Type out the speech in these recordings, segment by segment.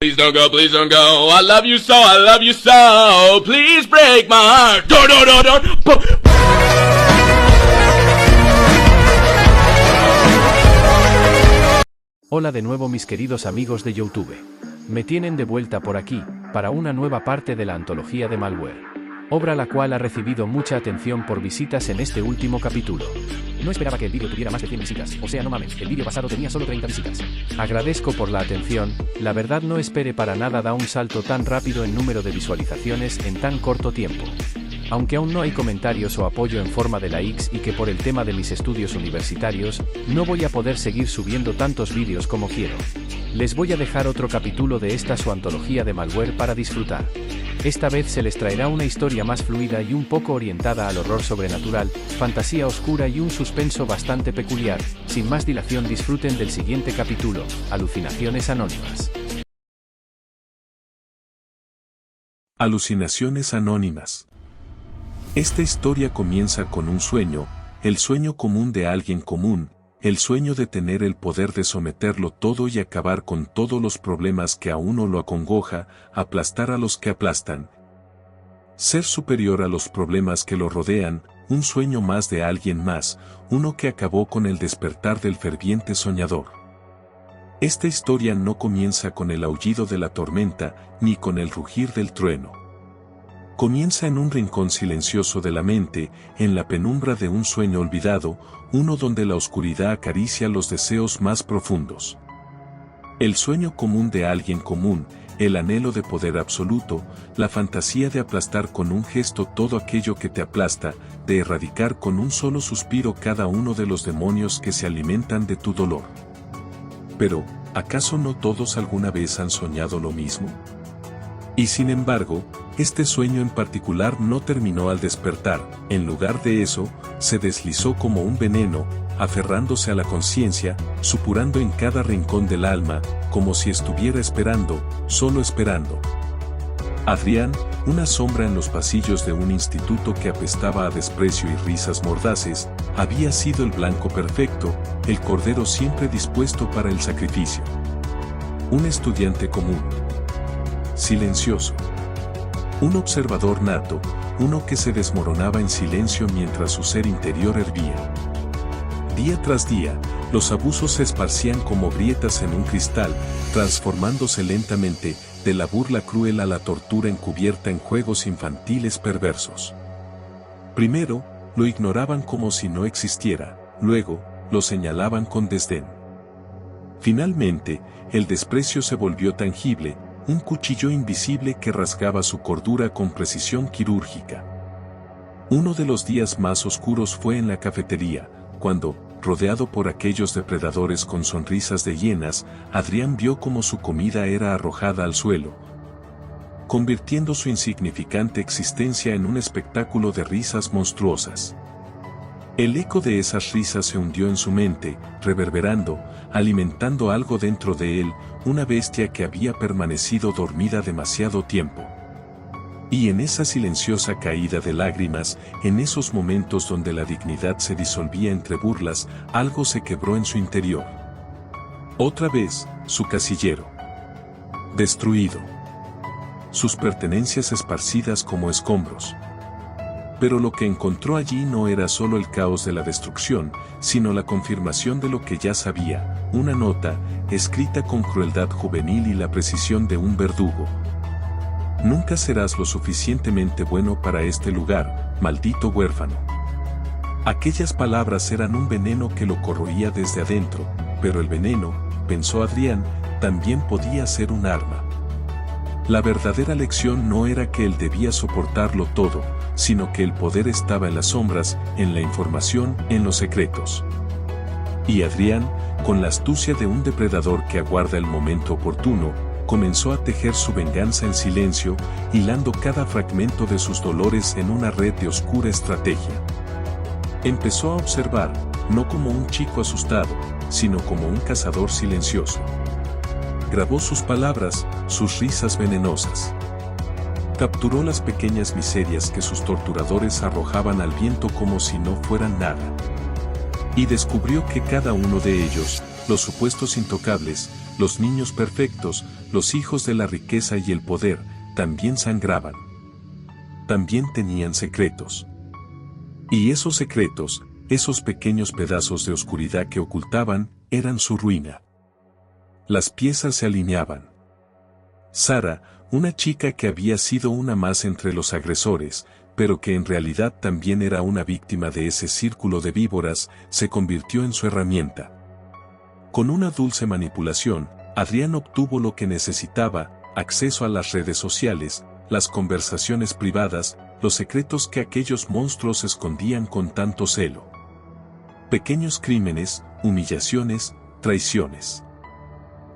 Please don't go, please don't go. I love you so, I love you so. Please break my heart. No, no, no, no. Hola de nuevo mis queridos amigos de YouTube. Me tienen de vuelta por aquí, para una nueva parte de la antología de Malware. Obra la cual ha recibido mucha atención por visitas en este último capítulo. No esperaba que el vídeo tuviera más de 100 visitas, o sea no mames, el vídeo pasado tenía solo 30 visitas. Agradezco por la atención, la verdad no esperé para nada da un salto tan rápido en número de visualizaciones en tan corto tiempo. Aunque aún no hay comentarios o apoyo en forma de likes y que por el tema de mis estudios universitarios, no voy a poder seguir subiendo tantos vídeos como quiero. Les voy a dejar otro capítulo de esta su antología de Malware para disfrutar. Esta vez se les traerá una historia más fluida y un poco orientada al horror sobrenatural, fantasía oscura y un suspenso bastante peculiar. Sin más dilación disfruten del siguiente capítulo, Alucinaciones Anónimas. Alucinaciones Anónimas. Esta historia comienza con un sueño, el sueño común de alguien común, el sueño de tener el poder de someterlo todo y acabar con todos los problemas que a uno lo acongoja, aplastar a los que aplastan. Ser superior a los problemas que lo rodean, un sueño más de alguien más, uno que acabó con el despertar del ferviente soñador. Esta historia no comienza con el aullido de la tormenta, ni con el rugir del trueno. Comienza en un rincón silencioso de la mente, en la penumbra de un sueño olvidado, uno donde la oscuridad acaricia los deseos más profundos. El sueño común de alguien común, el anhelo de poder absoluto, la fantasía de aplastar con un gesto todo aquello que te aplasta, de erradicar con un solo suspiro cada uno de los demonios que se alimentan de tu dolor. Pero, ¿acaso no todos alguna vez han soñado lo mismo? Y sin embargo, este sueño en particular no terminó al despertar, en lugar de eso, se deslizó como un veneno, aferrándose a la conciencia, supurando en cada rincón del alma, como si estuviera esperando, solo esperando. Adrián, una sombra en los pasillos de un instituto que apestaba a desprecio y risas mordaces, había sido el blanco perfecto, el cordero siempre dispuesto para el sacrificio. Un estudiante común. Silencioso. Un observador nato, uno que se desmoronaba en silencio mientras su ser interior hervía. Día tras día, los abusos se esparcían como grietas en un cristal, transformándose lentamente, de la burla cruel a la tortura encubierta en juegos infantiles perversos. Primero, lo ignoraban como si no existiera, luego, lo señalaban con desdén. Finalmente, el desprecio se volvió tangible, un cuchillo invisible que rasgaba su cordura con precisión quirúrgica. Uno de los días más oscuros fue en la cafetería, cuando, rodeado por aquellos depredadores con sonrisas de hienas, Adrián vio cómo su comida era arrojada al suelo, convirtiendo su insignificante existencia en un espectáculo de risas monstruosas. El eco de esas risas se hundió en su mente, reverberando, alimentando algo dentro de él, una bestia que había permanecido dormida demasiado tiempo. Y en esa silenciosa caída de lágrimas, en esos momentos donde la dignidad se disolvía entre burlas, algo se quebró en su interior. Otra vez, su casillero. Destruido. Sus pertenencias esparcidas como escombros. Pero lo que encontró allí no era solo el caos de la destrucción, sino la confirmación de lo que ya sabía, una nota, escrita con crueldad juvenil y la precisión de un verdugo. Nunca serás lo suficientemente bueno para este lugar, maldito huérfano. Aquellas palabras eran un veneno que lo corroía desde adentro, pero el veneno, pensó Adrián, también podía ser un arma. La verdadera lección no era que él debía soportarlo todo, sino que el poder estaba en las sombras, en la información, en los secretos. Y Adrián, con la astucia de un depredador que aguarda el momento oportuno, comenzó a tejer su venganza en silencio, hilando cada fragmento de sus dolores en una red de oscura estrategia. Empezó a observar, no como un chico asustado, sino como un cazador silencioso. Grabó sus palabras, sus risas venenosas. Capturó las pequeñas miserias que sus torturadores arrojaban al viento como si no fueran nada. Y descubrió que cada uno de ellos, los supuestos intocables, los niños perfectos, los hijos de la riqueza y el poder, también sangraban. También tenían secretos. Y esos secretos, esos pequeños pedazos de oscuridad que ocultaban, eran su ruina. Las piezas se alineaban. Sara, una chica que había sido una más entre los agresores, pero que en realidad también era una víctima de ese círculo de víboras, se convirtió en su herramienta. Con una dulce manipulación, Adrián obtuvo lo que necesitaba: acceso a las redes sociales, las conversaciones privadas, los secretos que aquellos monstruos escondían con tanto celo. Pequeños crímenes, humillaciones, traiciones.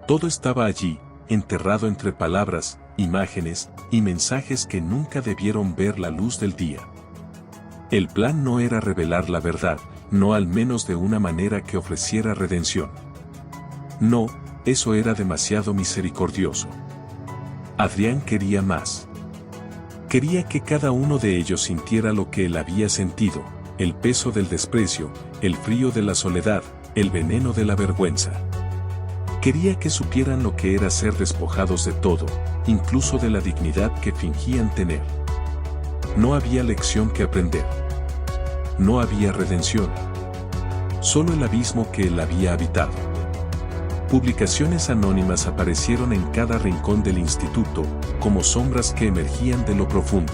Todo estaba allí, enterrado entre palabras, imágenes y mensajes que nunca debieron ver la luz del día. El plan no era revelar la verdad, no al menos de una manera que ofreciera redención. No, eso era demasiado misericordioso. Adrián quería más. Quería que cada uno de ellos sintiera lo que él había sentido: el peso del desprecio, el frío de la soledad, el veneno de la vergüenza. Quería que supieran lo que era ser despojados de todo, incluso de la dignidad que fingían tener. No había lección que aprender. No había redención. Solo el abismo que él había habitado. Publicaciones anónimas aparecieron en cada rincón del instituto, como sombras que emergían de lo profundo.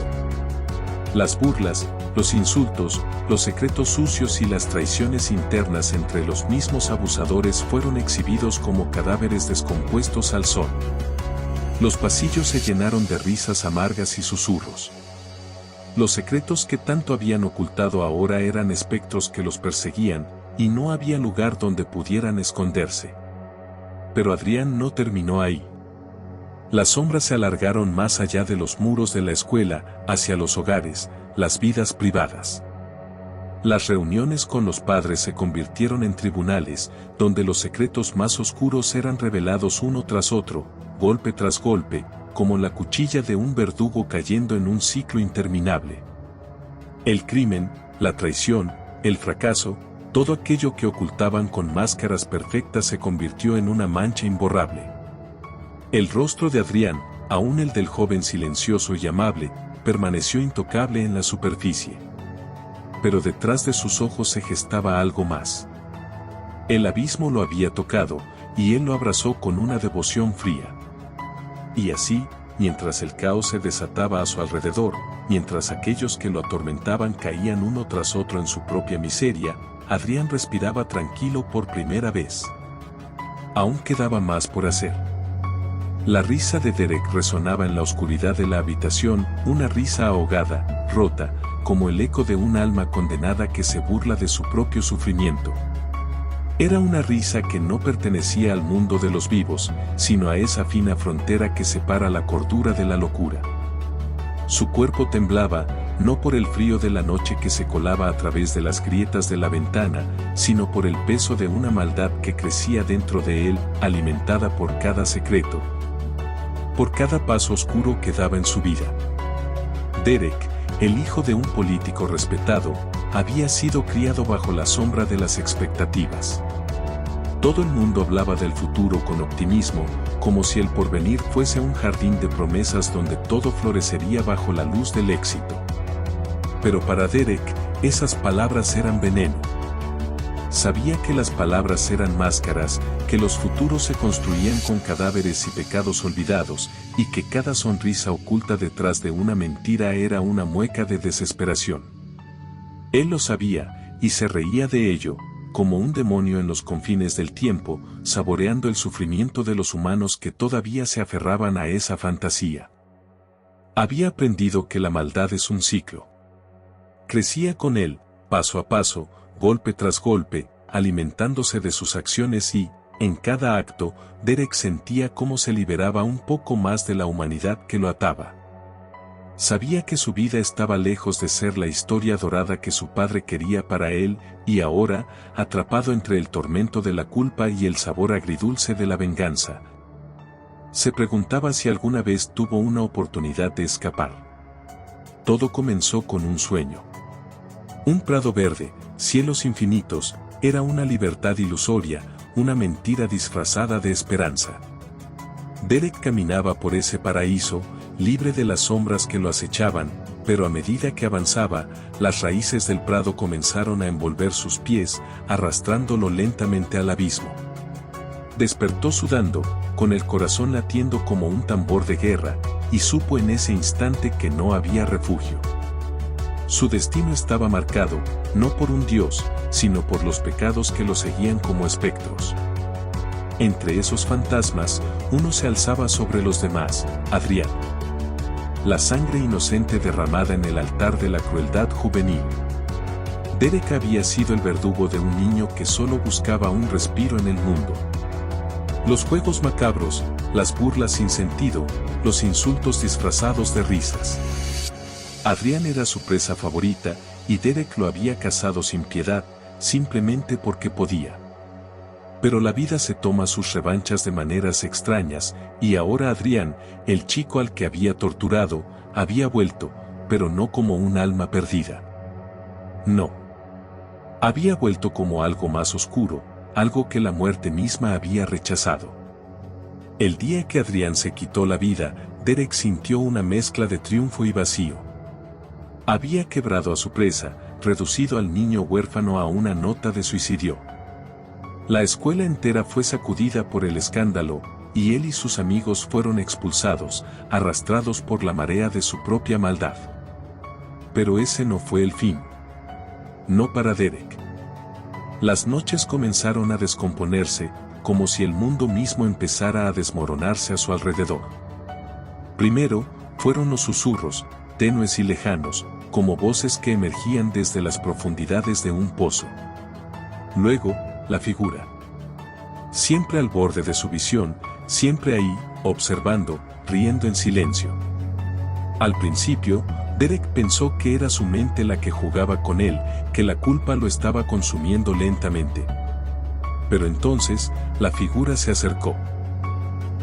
Las burlas, los insultos, los secretos sucios y las traiciones internas entre los mismos abusadores fueron exhibidos como cadáveres descompuestos al sol. Los pasillos se llenaron de risas amargas y susurros. Los secretos que tanto habían ocultado ahora eran espectros que los perseguían, y no había lugar donde pudieran esconderse. Pero Adrián no terminó ahí. Las sombras se alargaron más allá de los muros de la escuela, hacia los hogares, las vidas privadas. Las reuniones con los padres se convirtieron en tribunales, donde los secretos más oscuros eran revelados uno tras otro, golpe tras golpe, como la cuchilla de un verdugo cayendo en un ciclo interminable. El crimen, la traición, el fracaso, todo aquello que ocultaban con máscaras perfectas se convirtió en una mancha imborrable. El rostro de Adrián, aún el del joven silencioso y amable, permaneció intocable en la superficie. Pero detrás de sus ojos se gestaba algo más. El abismo lo había tocado, y él lo abrazó con una devoción fría. Y así, mientras el caos se desataba a su alrededor, mientras aquellos que lo atormentaban caían uno tras otro en su propia miseria, Adrián respiraba tranquilo por primera vez. Aún quedaba más por hacer. La risa de Derek resonaba en la oscuridad de la habitación, una risa ahogada, rota, como el eco de un alma condenada que se burla de su propio sufrimiento. Era una risa que no pertenecía al mundo de los vivos, sino a esa fina frontera que separa la cordura de la locura. Su cuerpo temblaba, no por el frío de la noche que se colaba a través de las grietas de la ventana, sino por el peso de una maldad que crecía dentro de él, alimentada por cada secreto, por cada paso oscuro que daba en su vida. Derek, el hijo de un político respetado, había sido criado bajo la sombra de las expectativas. Todo el mundo hablaba del futuro con optimismo, como si el porvenir fuese un jardín de promesas donde todo florecería bajo la luz del éxito. Pero para Derek, esas palabras eran veneno. Sabía que las palabras eran máscaras, que los futuros se construían con cadáveres y pecados olvidados, y que cada sonrisa oculta detrás de una mentira era una mueca de desesperación. Él lo sabía, y se reía de ello, como un demonio en los confines del tiempo, saboreando el sufrimiento de los humanos que todavía se aferraban a esa fantasía. Había aprendido que la maldad es un ciclo. Crecía con él, paso a paso, golpe tras golpe, alimentándose de sus acciones y, en cada acto, Derek sentía cómo se liberaba un poco más de la humanidad que lo ataba. Sabía que su vida estaba lejos de ser la historia dorada que su padre quería para él, y ahora, atrapado entre el tormento de la culpa y el sabor agridulce de la venganza, se preguntaba si alguna vez tuvo una oportunidad de escapar. Todo comenzó con un sueño. Un prado verde, cielos infinitos, era una libertad ilusoria, una mentira disfrazada de esperanza. Derek caminaba por ese paraíso, libre de las sombras que lo acechaban, pero a medida que avanzaba, las raíces del prado comenzaron a envolver sus pies, arrastrándolo lentamente al abismo. Despertó sudando, con el corazón latiendo como un tambor de guerra, y supo en ese instante que no había refugio. Su destino estaba marcado, no por un dios, sino por los pecados que lo seguían como espectros. Entre esos fantasmas, uno se alzaba sobre los demás, Adrián. La sangre inocente derramada en el altar de la crueldad juvenil. Derek había sido el verdugo de un niño que solo buscaba un respiro en el mundo. Los juegos macabros, las burlas sin sentido, los insultos disfrazados de risas. Adrián era su presa favorita, y Derek lo había cazado sin piedad, simplemente porque podía. Pero la vida se toma sus revanchas de maneras extrañas, y ahora Adrián, el chico al que había torturado, había vuelto, pero no como un alma perdida. No. Había vuelto como algo más oscuro, algo que la muerte misma había rechazado. El día que Adrián se quitó la vida, Derek sintió una mezcla de triunfo y vacío. Había quebrado a su presa, reducido al niño huérfano a una nota de suicidio. La escuela entera fue sacudida por el escándalo, y él y sus amigos fueron expulsados, arrastrados por la marea de su propia maldad. Pero ese no fue el fin. No para Derek. Las noches comenzaron a descomponerse, como si el mundo mismo empezara a desmoronarse a su alrededor. Primero, fueron los susurros, tenues y lejanos, como voces que emergían desde las profundidades de un pozo. Luego, la figura. Siempre al borde de su visión, siempre ahí, observando, riendo en silencio. Al principio, Derek pensó que era su mente la que jugaba con él, que la culpa lo estaba consumiendo lentamente. Pero entonces, la figura se acercó.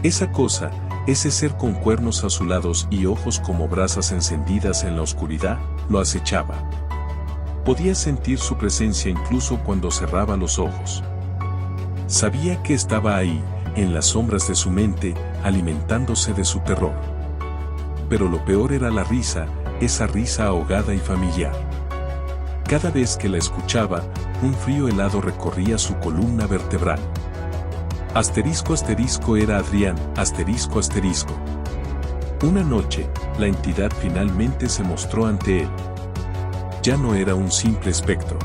Esa cosa, ese ser con cuernos azulados y ojos como brasas encendidas en la oscuridad, lo acechaba. Podía sentir su presencia incluso cuando cerraba los ojos. Sabía que estaba ahí, en las sombras de su mente, alimentándose de su terror. Pero lo peor era la risa, esa risa ahogada y familiar. Cada vez que la escuchaba, un frío helado recorría su columna vertebral. Asterisco asterisco era Adrián, asterisco asterisco. Una noche, la entidad finalmente se mostró ante él. Ya no era un simple espectro.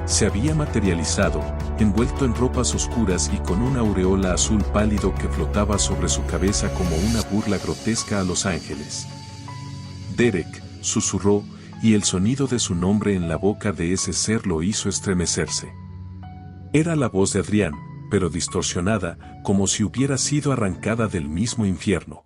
Se había materializado, envuelto en ropas oscuras y con una aureola azul pálido que flotaba sobre su cabeza como una burla grotesca a los ángeles. Derek, susurró, y el sonido de su nombre en la boca de ese ser lo hizo estremecerse. Era la voz de Adrián, pero distorsionada, como si hubiera sido arrancada del mismo infierno.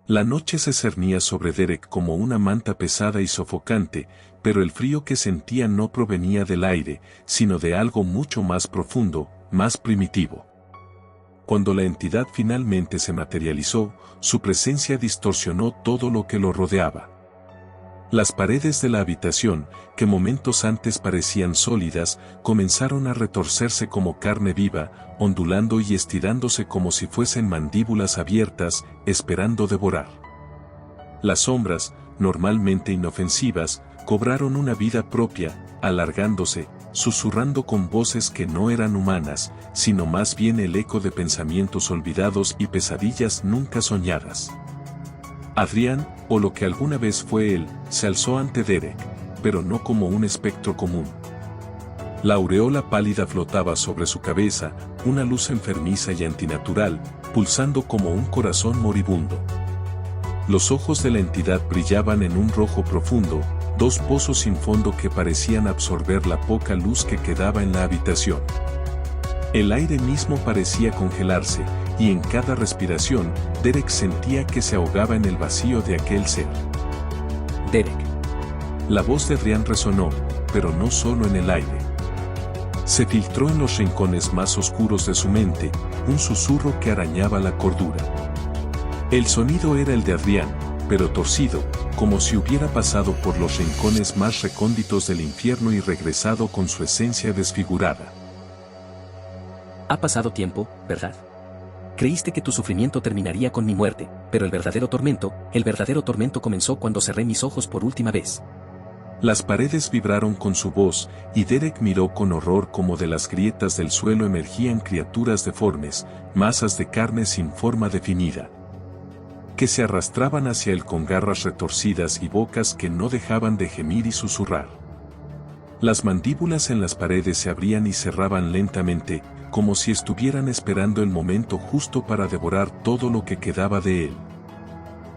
La noche se cernía sobre Derek como una manta pesada y sofocante, pero el frío que sentía no provenía del aire, sino de algo mucho más profundo, más primitivo. Cuando la entidad finalmente se materializó, su presencia distorsionó todo lo que lo rodeaba. Las paredes de la habitación, que momentos antes parecían sólidas, comenzaron a retorcerse como carne viva, ondulando y estirándose como si fuesen mandíbulas abiertas, esperando devorar. Las sombras, normalmente inofensivas, cobraron una vida propia, alargándose, susurrando con voces que no eran humanas, sino más bien el eco de pensamientos olvidados y pesadillas nunca soñadas. Adrián, o lo que alguna vez fue él, se alzó ante Derek, pero no como un espectro común. La aureola pálida flotaba sobre su cabeza, una luz enfermiza y antinatural, pulsando como un corazón moribundo. Los ojos de la entidad brillaban en un rojo profundo, dos pozos sin fondo que parecían absorber la poca luz que quedaba en la habitación. El aire mismo parecía congelarse, y en cada respiración, Derek sentía que se ahogaba en el vacío de aquel ser. Derek. La voz de Adrián resonó, pero no solo en el aire. Se filtró en los rincones más oscuros de su mente, un susurro que arañaba la cordura. El sonido era el de Adrián, pero torcido, como si hubiera pasado por los rincones más recónditos del infierno y regresado con su esencia desfigurada. Ha pasado tiempo, ¿verdad? Creíste que tu sufrimiento terminaría con mi muerte, pero el verdadero tormento comenzó cuando cerré mis ojos por última vez. Las paredes vibraron con su voz, y Derek miró con horror cómo de las grietas del suelo emergían criaturas deformes, masas de carne sin forma definida, que se arrastraban hacia él con garras retorcidas y bocas que no dejaban de gemir y susurrar. Las mandíbulas en las paredes se abrían y cerraban lentamente, como si estuvieran esperando el momento justo para devorar todo lo que quedaba de él.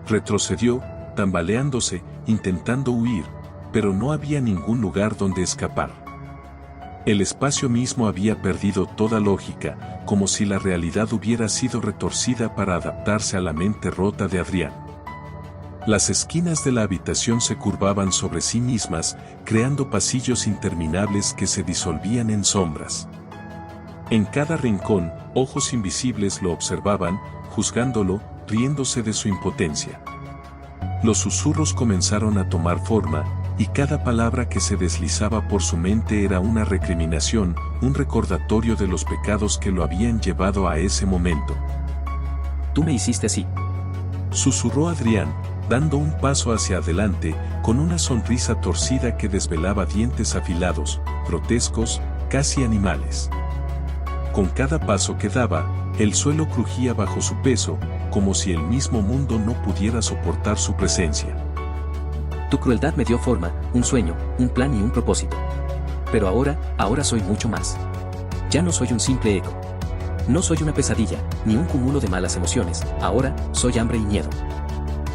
Retrocedió, tambaleándose, intentando huir, pero no había ningún lugar donde escapar. El espacio mismo había perdido toda lógica, como si la realidad hubiera sido retorcida para adaptarse a la mente rota de Adrián. Las esquinas de la habitación se curvaban sobre sí mismas, creando pasillos interminables que se disolvían en sombras. En cada rincón, ojos invisibles lo observaban, juzgándolo, riéndose de su impotencia. Los susurros comenzaron a tomar forma, y cada palabra que se deslizaba por su mente era una recriminación, un recordatorio de los pecados que lo habían llevado a ese momento. Tú me hiciste así. Susurró Adrián, dando un paso hacia adelante, con una sonrisa torcida que desvelaba dientes afilados, grotescos, casi animales. Con cada paso que daba, el suelo crujía bajo su peso, como si el mismo mundo no pudiera soportar su presencia. Tu crueldad me dio forma, un sueño, un plan y un propósito. Pero ahora soy mucho más. Ya no soy un simple eco. No soy una pesadilla, ni un cúmulo de malas emociones, ahora soy hambre y miedo.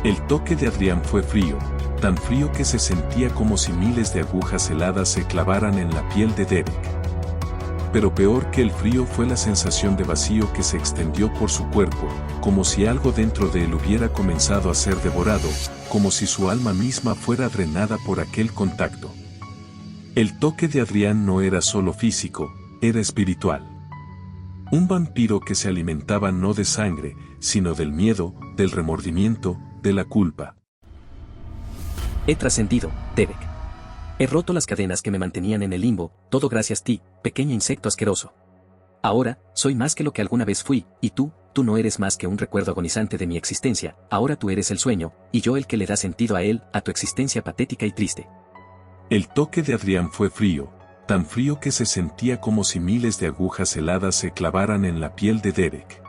El toque de Adrián fue frío, tan frío que se sentía como si miles de agujas heladas se clavaran en la piel de Derek. Pero peor que el frío fue la sensación de vacío que se extendió por su cuerpo, como si algo dentro de él hubiera comenzado a ser devorado, como si su alma misma fuera drenada por aquel contacto. El toque de Adrián no era solo físico, era espiritual. Un vampiro que se alimentaba no de sangre, sino del miedo, del remordimiento, de la culpa. He trascendido, Derek. He roto las cadenas que me mantenían en el limbo, todo gracias a ti, pequeño insecto asqueroso. Ahora, soy más que lo que alguna vez fui, y tú no eres más que un recuerdo agonizante de mi existencia, ahora tú eres el sueño, y yo el que le da sentido a él, a tu existencia patética y triste. El toque de Adrián fue frío, tan frío que se sentía como si miles de agujas heladas se clavaran en la piel de Derek.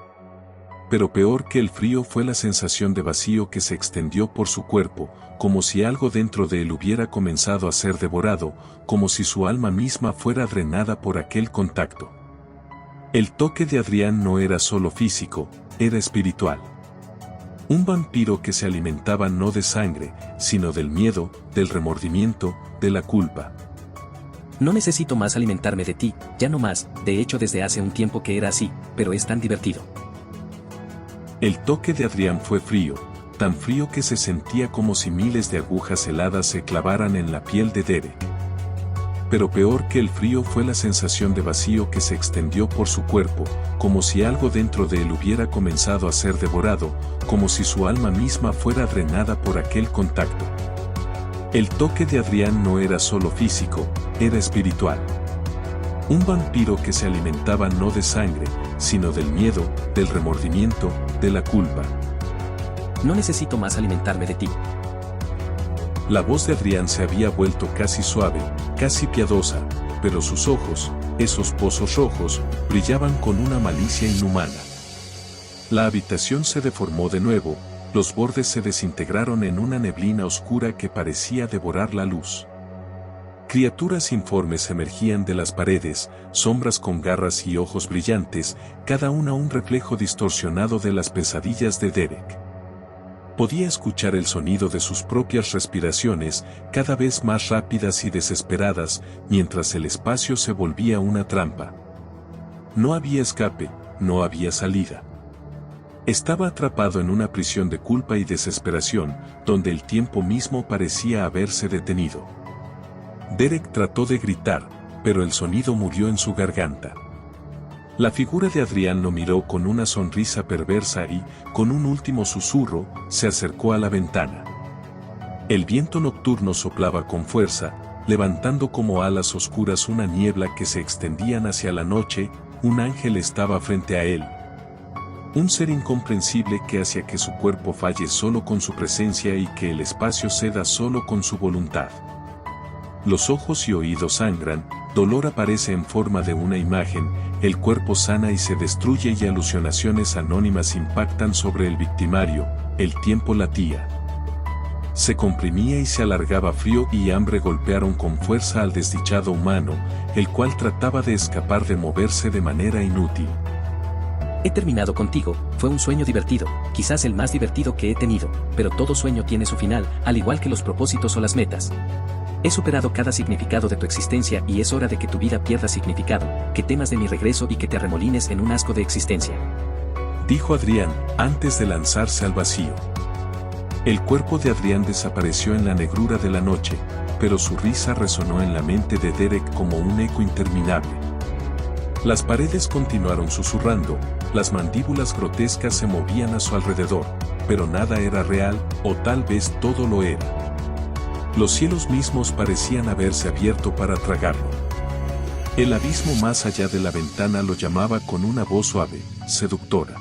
Pero peor que el frío fue la sensación de vacío que se extendió por su cuerpo, como si algo dentro de él hubiera comenzado a ser devorado, como si su alma misma fuera drenada por aquel contacto. El toque de Adrián no era solo físico, era espiritual. Un vampiro que se alimentaba no de sangre, sino del miedo, del remordimiento, de la culpa. No necesito más alimentarme de ti, ya no más, de hecho desde hace un tiempo que era así, pero es tan divertido. El toque de Adrián fue frío, tan frío que se sentía como si miles de agujas heladas se clavaran en la piel de Derek. Pero peor que el frío fue la sensación de vacío que se extendió por su cuerpo, como si algo dentro de él hubiera comenzado a ser devorado, como si su alma misma fuera drenada por aquel contacto. El toque de Adrián no era solo físico, era espiritual. Un vampiro que se alimentaba no de sangre, sino del miedo, del remordimiento, de la culpa. No necesito más alimentarme de ti. La voz de Adrián se había vuelto casi suave, casi piadosa, pero sus ojos, esos pozos rojos, brillaban con una malicia inhumana. La habitación se deformó de nuevo, los bordes se desintegraron en una neblina oscura que parecía devorar la luz. Criaturas informes emergían de las paredes, sombras con garras y ojos brillantes, cada una un reflejo distorsionado de las pesadillas de Derek. Podía escuchar el sonido de sus propias respiraciones, cada vez más rápidas y desesperadas, mientras el espacio se volvía una trampa. No había escape, no había salida. Estaba atrapado en una prisión de culpa y desesperación, donde el tiempo mismo parecía haberse detenido. Derek trató de gritar, pero el sonido murió en su garganta. La figura de Adrián lo miró con una sonrisa perversa y, con un último susurro, se acercó a la ventana. El viento nocturno soplaba con fuerza, levantando como alas oscuras una niebla que se extendían hacia la noche, un ángel estaba frente a él. Un ser incomprensible que hace que su cuerpo falle solo con su presencia y que el espacio ceda solo con su voluntad. Los ojos y oídos sangran, dolor aparece en forma de una imagen, el cuerpo sana y se destruye y alucinaciones anónimas impactan sobre el victimario, el tiempo latía. Se comprimía y se alargaba, frío y hambre golpearon con fuerza al desdichado humano, el cual trataba de escapar de moverse de manera inútil. He terminado contigo, fue un sueño divertido, quizás el más divertido que he tenido, pero todo sueño tiene su final, al igual que los propósitos o las metas. He superado cada significado de tu existencia y es hora de que tu vida pierda significado, que temas de mi regreso y que te arremolines en un asco de existencia. Dijo Adrián, antes de lanzarse al vacío. El cuerpo de Adrián desapareció en la negrura de la noche, pero su risa resonó en la mente de Derek como un eco interminable. Las paredes continuaron susurrando, las mandíbulas grotescas se movían a su alrededor, pero nada era real, o tal vez todo lo era. Los cielos mismos parecían haberse abierto para tragarlo. El abismo más allá de la ventana lo llamaba con una voz suave, seductora.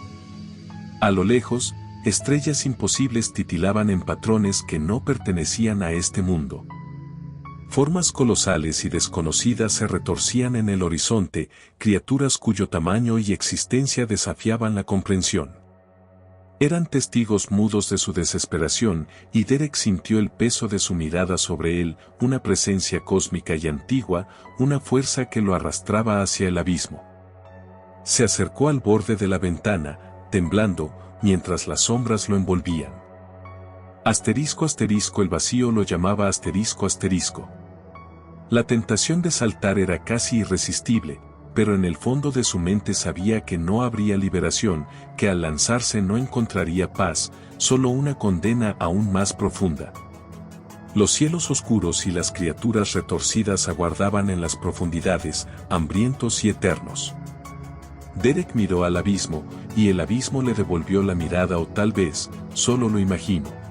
A lo lejos, estrellas imposibles titilaban en patrones que no pertenecían a este mundo. Formas colosales y desconocidas se retorcían en el horizonte, criaturas cuyo tamaño y existencia desafiaban la comprensión. Eran testigos mudos de su desesperación, y Derek sintió el peso de su mirada sobre él, una presencia cósmica y antigua, una fuerza que lo arrastraba hacia el abismo. Se acercó al borde de la ventana, temblando, mientras las sombras lo envolvían. Asterisco asterisco el vacío lo llamaba asterisco asterisco. La tentación de saltar era casi irresistible, pero en el fondo de su mente sabía que no habría liberación, que al lanzarse no encontraría paz, solo una condena aún más profunda. Los cielos oscuros y las criaturas retorcidas aguardaban en las profundidades, hambrientos y eternos. Derek miró al abismo, y el abismo le devolvió la mirada o tal vez, solo lo imagino.